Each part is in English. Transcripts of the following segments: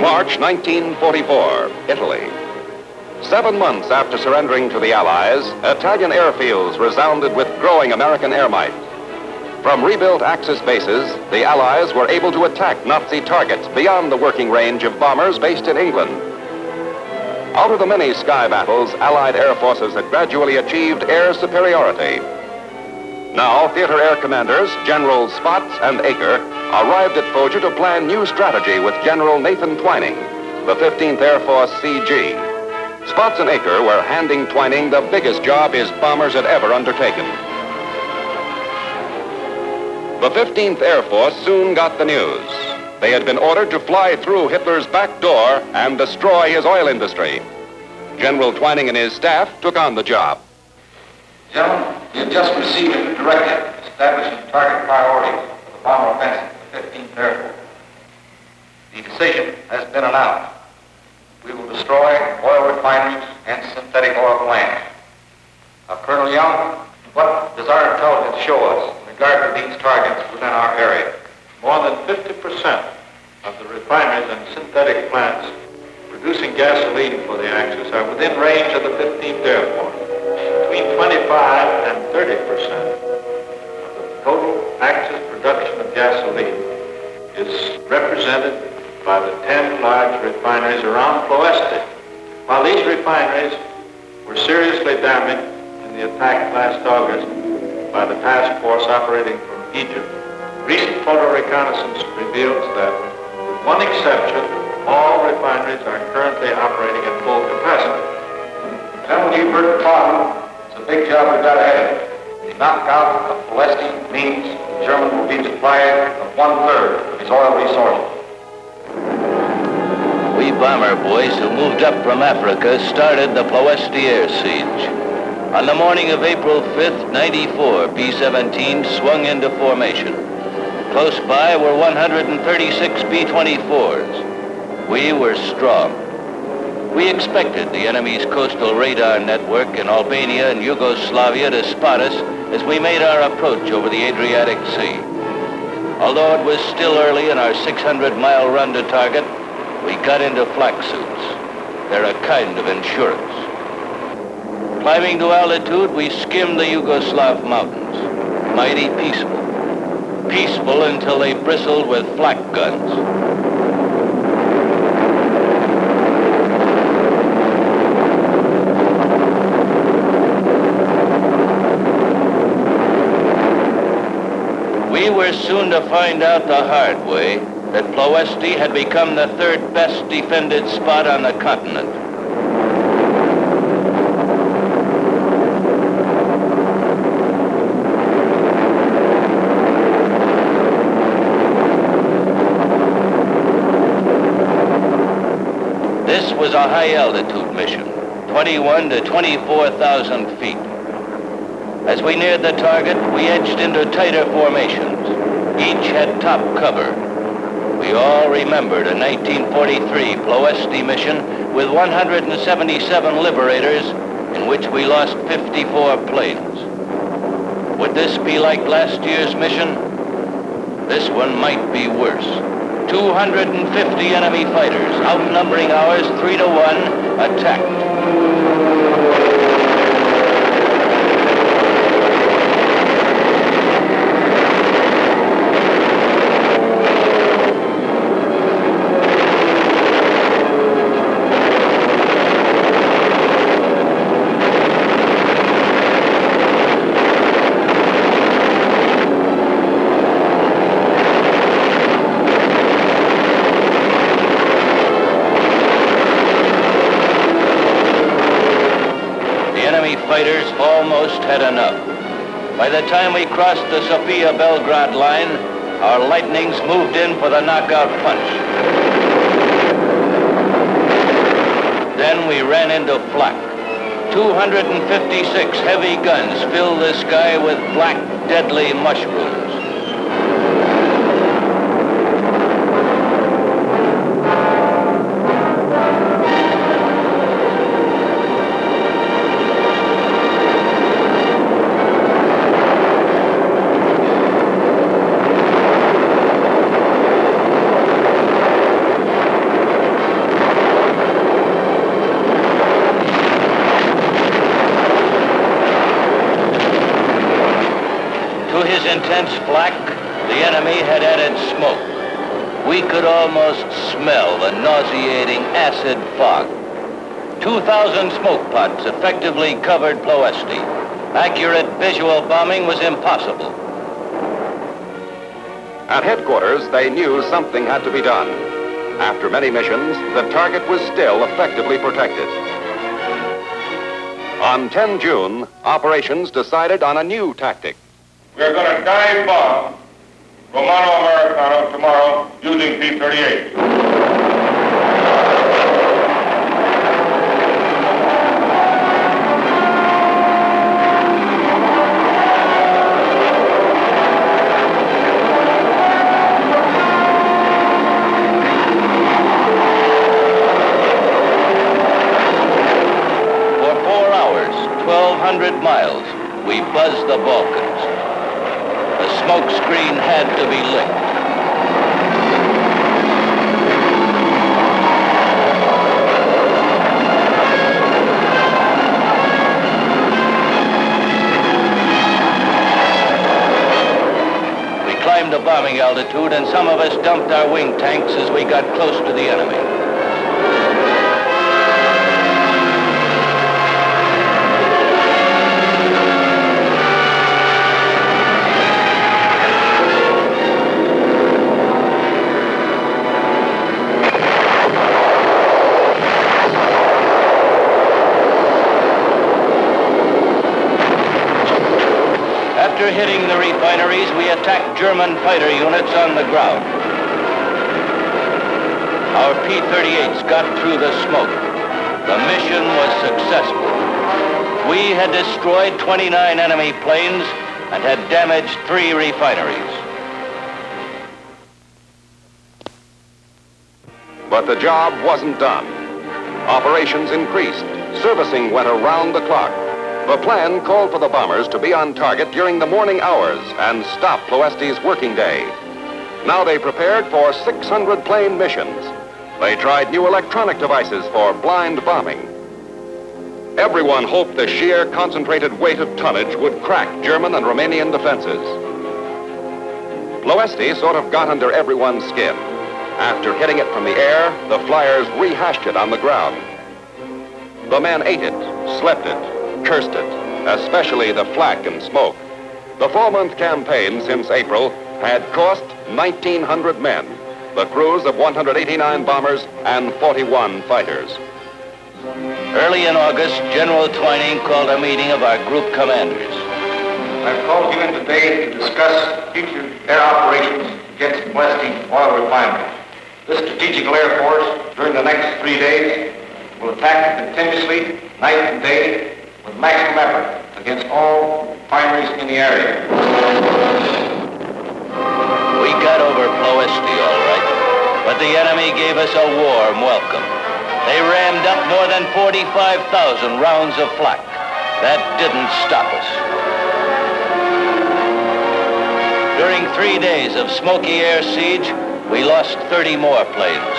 March 1944, Italy. 7 months after surrendering to the Allies, Italian airfields resounded with growing American air might. From rebuilt Axis bases, the Allies were able to attack Nazi targets beyond the working range of bombers based in England. Out of the many sky battles, Allied air forces had gradually achieved air superiority. Now, theater air commanders, Generals Spaatz and Aker, arrived at Foggia to plan new strategy with General Nathan Twining, the 15th Air Force CG. Spaatz and Aker were handing Twining the biggest job his bombers had ever undertaken. The 15th Air Force soon got the news. They had been ordered to fly through Hitler's back door and destroy his oil industry. General Twining and his staff took on the job. Gentlemen, you have just received a directive establishing target priorities for the bomber offensive of the 15th Air Force. The decision has been announced. We will destroy oil refineries and synthetic oil plants. Now, Colonel Young, what does our intelligence show us in regard to these targets within our area? More than 50% of the refineries and synthetic plants producing gasoline for the Axis are within range of the 15th Air Force. Between 25 and 30% of the total Axis production of gasoline is represented by the 10 large refineries around Polesti. While these refineries were seriously damaged in the attack last August by the task force operating from Egypt, recent photo reconnaissance reveals that, with one exception, all refineries are currently operating at full capacity. Gentlemen, you've heard the problem. It's a big job we've got ahead. The knockout of Polesti means the German will be deprived of 1/3 of his oil resources. We bomber boys who moved up from Africa started the Polesti air siege. On the morning of April 5th, 94, B-17 swung into formation. Close by were 136 B-24s. We were strong. We expected the enemy's coastal radar network in Albania and Yugoslavia to spot us as we made our approach over the Adriatic Sea. Although it was still early in our 600-mile run to target, we got into flak suits. They're a kind of insurance. Climbing to altitude, we skimmed the Yugoslav mountains. Mighty peaceful. Peaceful until they bristled with flak guns. We were soon to find out the hard way that Polesti had become the third best defended spot on the continent. This was a high-altitude mission, 21 to 24,000 feet. As we neared the target, we edged into tighter formations. Each had top cover. We all remembered a 1943 Polesti mission with 177 liberators in which we lost 54 planes. Would this be like last year's mission? This one might be worse. 250 enemy fighters, outnumbering ours 3 to 1, attacked. Fighters almost had enough. By the time we crossed the Sofia-Belgrade line, our lightnings moved in for the knockout punch. Then we ran into flak. 256 heavy guns filled the sky with black, deadly mushrooms. intense flak, the enemy had added smoke. We could almost smell the nauseating acid fog. 2,000 smoke pots effectively covered Polesti. Accurate visual bombing was impossible. At headquarters, they knew something had to be done. After many missions, the target was still effectively protected. On 10 June, operations decided on a new tactic. We're going to dive bomb Romano Americano tomorrow using P-38. For 4 hours, 1,200 miles, we buzzed the Balkans. The smoke screen had to be licked. We climbed a bombing altitude, and some of us dumped our wing tanks as we got close to the enemy. After hitting the refineries, we attacked German fighter units on the ground. Our P-38s got through the smoke. The mission was successful. We had destroyed 29 enemy planes and had damaged 3 refineries. But the job wasn't done. Operations increased. Servicing went around the clock. The plan called for the bombers to be on target during the morning hours and stop Polesti's working day. Now they prepared for 600 plane missions. They tried new electronic devices for blind bombing. Everyone hoped the sheer concentrated weight of tonnage would crack German and Romanian defenses. Polesti sort of got under everyone's skin. After hitting it from the air, the flyers rehashed it on the ground. The men ate it, slept it, cursed it, especially the flak and smoke. The 4-month campaign since April had cost 1,900 men, the crews of 189 bombers and 41 fighters. Early in August, General Twining called a meeting of our group commanders. I've called you in today to discuss future air operations against Polesti oil refinery. This strategical air force, during the next 3 days, will attack continuously, night and day, with maximum effort against all refineries in the area. We got over Polesti all right, but the enemy gave us a warm welcome. They rammed up more than 45,000 rounds of flak. That didn't stop us. During 3 days of smoky air siege, we lost 30 more planes,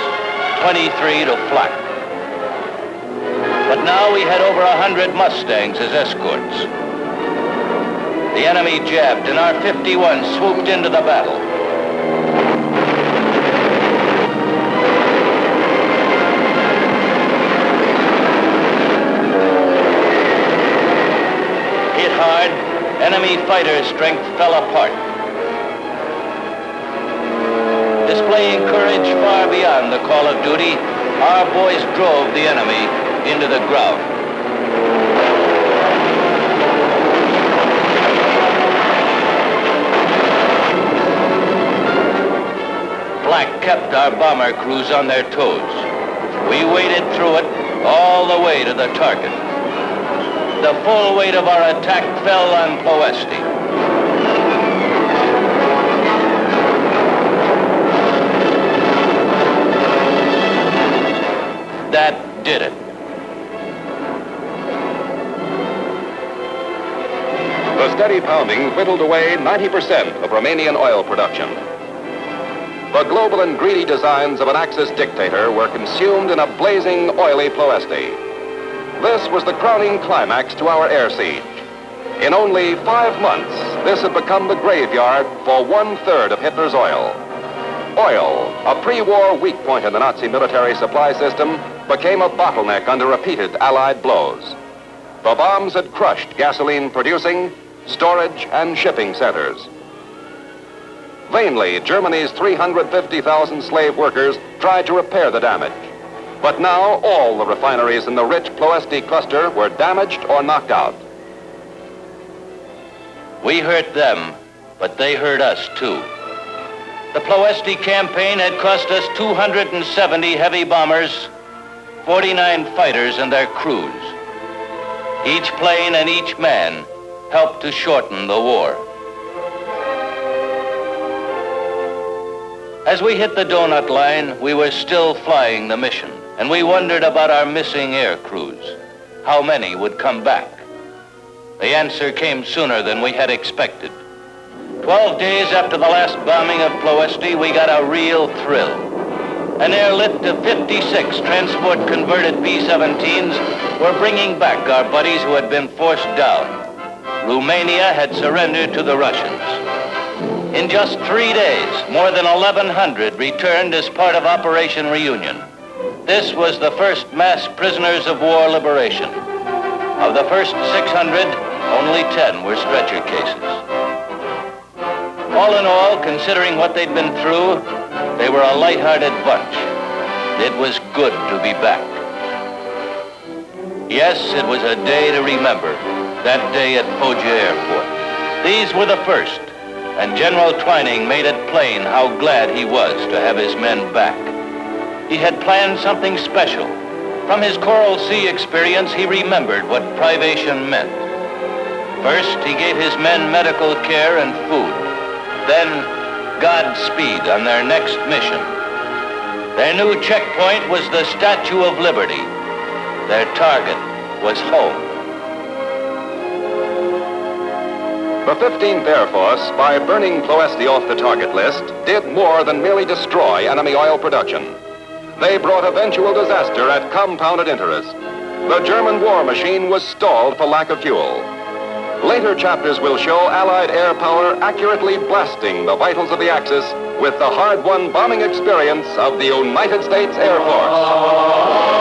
23 to flak. But now we had over 100 Mustangs as escorts. The enemy jabbed, and our 51 swooped into the battle. Hit hard, enemy fighter strength fell apart. Displaying courage far beyond the call of duty, our boys drove the enemy into the ground. Flak kept our bomber crews on their toes. We waded through it all the way to the target. The full weight of our attack fell on Polesti. That did it. The steady pounding whittled away 90% of Romanian oil production. The global and greedy designs of an Axis dictator were consumed in a blazing, oily Polesti. This was the crowning climax to our air siege. In only 5 months, this had become the graveyard for 1/3 of Hitler's oil. Oil, a pre-war weak point in the Nazi military supply system, became a bottleneck under repeated Allied blows. The bombs had crushed gasoline producing, storage, and shipping centers. Vainly, Germany's 350,000 slave workers tried to repair the damage. But now all the refineries in the rich Polesti cluster were damaged or knocked out. We hurt them, but they hurt us too. The Polesti campaign had cost us 270 heavy bombers, 49 fighters and their crews. Each plane and each man helped to shorten the war. As we hit the donut line, we were still flying the mission, and we wondered about our missing air crews. How many would come back? The answer came sooner than we had expected. 12 days after the last bombing of Polesti, we got a real thrill. An airlift of 56 transport-converted B-17s were bringing back our buddies who had been forced down. Romania had surrendered to the Russians. In just 3 days, more than 1,100 returned as part of Operation Reunion. This was the first mass prisoners of war liberation. Of the first 600, only 10 were stretcher cases. All in all, considering what they'd been through, they were a light-hearted bunch. It was good to be back. Yes, it was a day to remember, that day at Foggia Airport. These were the first, and General Twining made it plain how glad he was to have his men back. He had planned something special. From his Coral Sea experience, he remembered what privation meant. First, he gave his men medical care and food. Then, Godspeed on their next mission. Their new checkpoint was the Statue of Liberty. Their target was home. The 15th Air Force, by burning Polesti off the target list, did more than merely destroy enemy oil production. They brought eventual disaster at compounded interest. The German war machine was stalled for lack of fuel. Later chapters will show Allied air power accurately blasting the vitals of the Axis with the hard-won bombing experience of the United States Air Force.